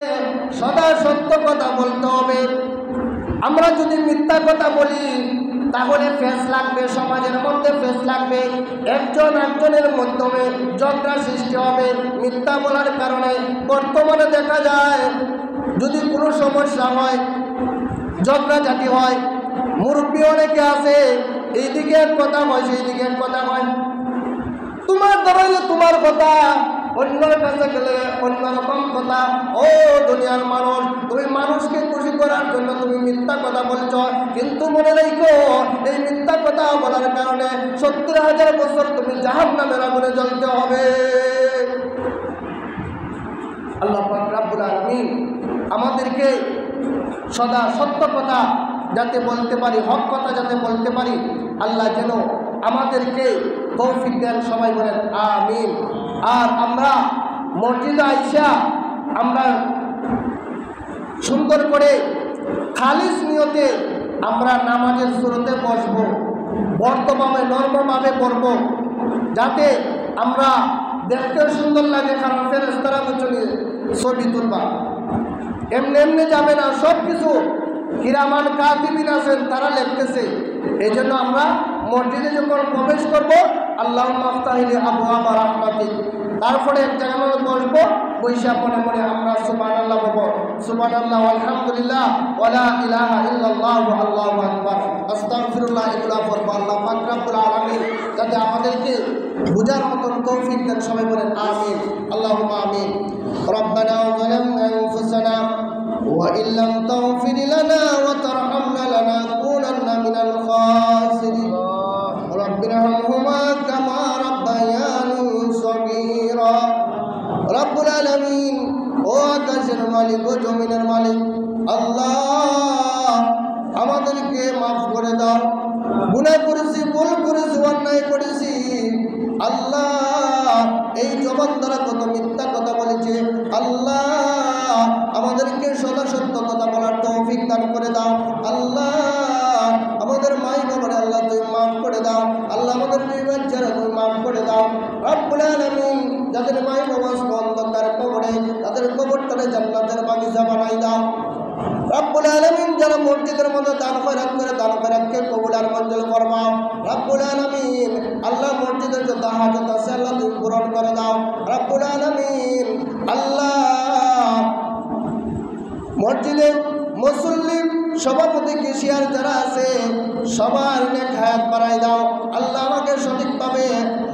সদা সত্য কথা বলতে হবে। আমরা যদি মিথ্যা কথা বলি তাহলে ফেস লাগবে, সমাজের মধ্যে ফেস লাগবে, একজন একজনের মাধ্যমে ঝগড়া সৃষ্টি হবে মিথ্যা বলার কারণে। বর্তমানে দেখা যায় যদি কোনো সমস্যা হয়, ঝগড়াঝাটি হয়, মুরব্বী অনেকে আছে, এইদিকে এক কথা হয় সেইদিকে এক কথা হয়, তোমার ধরাইলে তোমার কথা, অন্যের কাছে গেলে অন্যরকম কথা। ও দুনিয়ার মানুষ, তুমি মানুষকে খুশি করার জন্য তুমি মিথ্যা কথা বলছ, কিন্তু মনে রেখো এই মিথ্যা কথা বলার কারণে 70,000 বছর তুমি জাহান্নামের আগুনে জ্বলতে হবে। আল্লাহ পাক রব্বুল আলামিন আমাদেরকে সদা সত্য কথা যাতে বলতে পারি, হক কথা যাতে বলতে পারি, আল্লাহ যেন আমাদেরকে তৌফিক দেন। সবাই বলেন আমিন। আর আমরা মসজিদে আইসা আমরা সুন্দর করে খালিস নিয়তে আমরা নামাজের শুরুতে বসবো, বর্তমানে নর্মভাবে পড়ব, যাতে আমরা দেখতেও সুন্দর লাগে। কারণ ফেরেশতারা বুঝলি ছবি তুলবা এমনি এমনি যাবে না, সব কিছু কিরামান কাতিবিন আছেন তারা লিখতেছে। এই জন্য আমরা মসজিদে যখন প্রবেশ করব আল্লাহুম্মা আফতাহিলি আবওয়াবা রাহমাতিক, তারপরে এক জায়গায় বসবো, বৈশা মনে মনে আমরা সুবহানাল্লাহ বলবো, সুবহানাল্লাহ আলহামদুলিল্লাহ ওয়ালা ইলাহা ইল্লাল্লাহ আল্লাহু আকবার আস্তাগফিরুল্লাহ, এগুলা পড়বো। আল্লাহ পাক রব্বুল আলামিন যাতে আমাদেরকে বুঝার মতন তৌফিক দেন। সবাই বলেন আমিন, আল্লাহুম্মা আমিন। রব্বানা যালামনা আনফুসানা ওয়া ইল্লাম তাগফির লানা ওয়া তারহামনা লানাকুনান্না মিনাল খাসিরিন। রব্বিরহামহুমা কামা রাব্বায়ানি সগীরা। রব্বুল আলামিন, ও আকাশের মালিক ও জমিনের মালিক আল্লাহ, আমাদেরকে মাফ করে দাও। গুনাহ করেছি, ভুল করেছি, অন্যায় করেছি আল্লাহ। এই জবান দ্বারা কত মিথ্যা কথা বলেছে আল্লাহ, আমাদেরকে সদা সত্য কথা বলার তৌফিক দান করে দাও আল্লাহ। আমাদের মাই বাবারে আল্লাহ তুমি মাফ করে দাও আল্লাহ, আমাদের বাচ্চারা তুমি মাফ করে দাও রব্বুল আলামিন। যাদের মাই বাবা অন্ধকার কবরে, তাদের কবরটারে জান্নাতের বাগিচা বানাই দাও রব্বুল আলামিন। যারা মসজিদের মধ্যে দান খয়রাত করে, দান খয়রাতকে কবুল আর মঞ্জুর ফরমাও রব্বুল আলামিন। আল্লাহ মসজিদের যত হাজত আছে আল্লাহ তুমি পূরণ করে দাও রব্বুল আলামিন। আল্লাহ মসজিদে মুসল্লি সভাপতি কেশিয়ার যারা আছে সবার নেক হায়াত বাড়াই দাও আল্লাহ। আমাকে সঠিকভাবে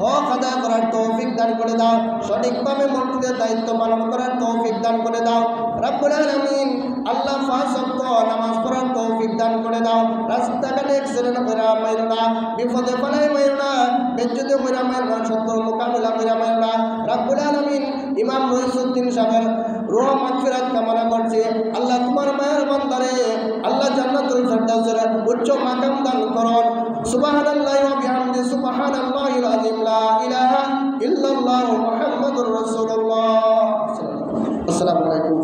হক আদায় করার তৌফিক দান করে দাও, সঠিকভাবে মসজিদের দায়িত্ব পালন করার তৌফিক দান করে দাও রব্বুল আলামিন। আল্লাহ 5 ওয়াক্ত নামাজ পড়ার তৌফিক দান করে দাও। রাস্তাঘাটে অ্যাক্সিডেন্ট কইরা মাইরো না, বিপদে ফেলাই মাইরো না, বেজ্জতে কইরা মাইরো না, সত্য মোকাবিলা কইরা মাইরো না রব্বুল আলামিন। ইমাম রইসুদ্দিন সাহেবের রূহ মাগফিরাত কামনা করছে আল্লাহ, তোমার মায়ের বান্দারে আল্লাহ জান্নাতুল ফিরদাউসের উচ্চ মাকাম দান করুন। সুবহানাল্লাহি ওয়া বিহামদি, সুবহানাল্লাহিল আযীম, লা ইলাহা ইল্লাল্লাহু মুহাম্মাদুর রাসূলুল্লাহ। আসসালামু আলাইকুম।